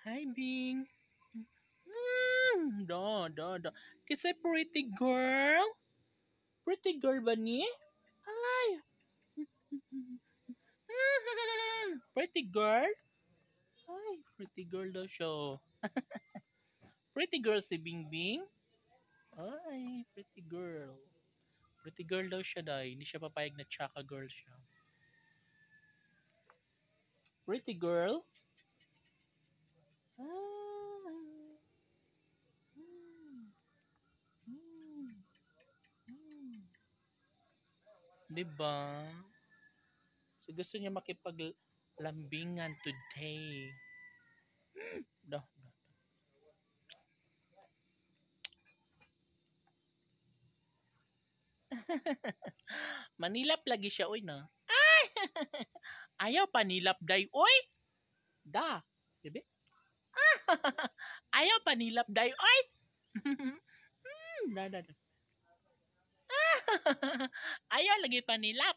Hi, Bing. Da. Kasi pretty girl. Pretty girl ba ni? Ay. Pretty girl? Ay, pretty girl daw siya. Pretty girl si Bing Bing? Ay, pretty girl. Pretty girl daw siya dahil hindi siya papayag na tsaka girl siya. Pretty girl? Ah. Diba? So gusto niya makipaglambingan today. Dah. Manilap lagi siya, oy na. Ay! Ayaw panilap day, oy! Da. Bebe? Ayaw panilap day, oy! Da. Ayaw lagi panilap.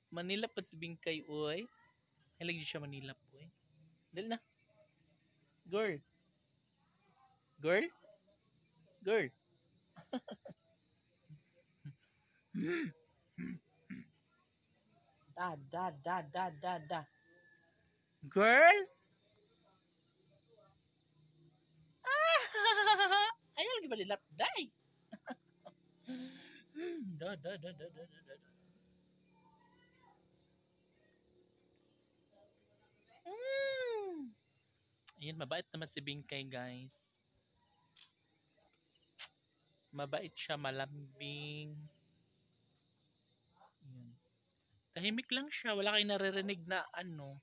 Manilap pa si Bingkay, oy. Ay, lagi siya manilap, oy. Dali na. Girl. Girl? Girl. Da. Girl? Ayaw lagi panilap day. Da. Ayun, mabait naman si Bingkay, guys. Mabait siya, malambing. Ayun. Tahimik lang siya. Wala kayong naririnig na ano,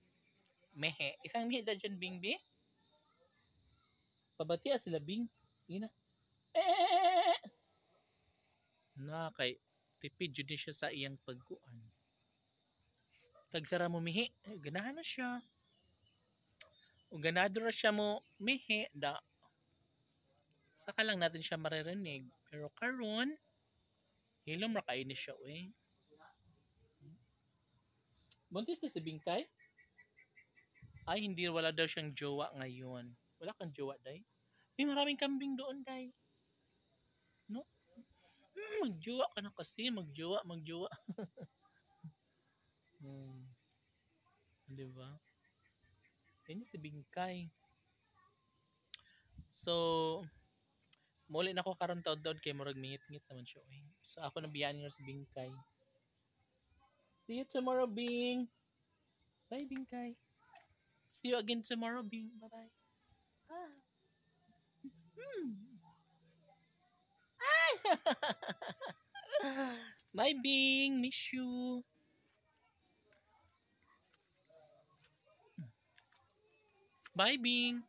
mehe. Isang mehe na dyan, Bingbi. Pabati sila, Bing. Yun na. Eh! Na, kay tipid yun siya sa iyang pagkuan. Tagsara mo mihi. Ganahan na siya. O ganado na siya mo mihi. Da. Saka lang natin siya maririnig. Pero karon hilom ra kainis siya, eh. Buntis na si Bingkay? Ay, hindi, wala daw siyang jowa ngayon. Wala kang jowa, day? May maraming kambing doon, day. No? Magjowa ka na kasi. Magjowa. Di ba? Yan si Bingkay. So, muli na ko karon taon-taon kay murag mingit-ngit naman siya. Eh. So, ako nabiyaan niyo si Bingkay. See you tomorrow, Bing. Bye, Bingkay. See you again tomorrow, Bing. Bye-bye. Ah. Bye, Bing. Miss you. Bye, Bing.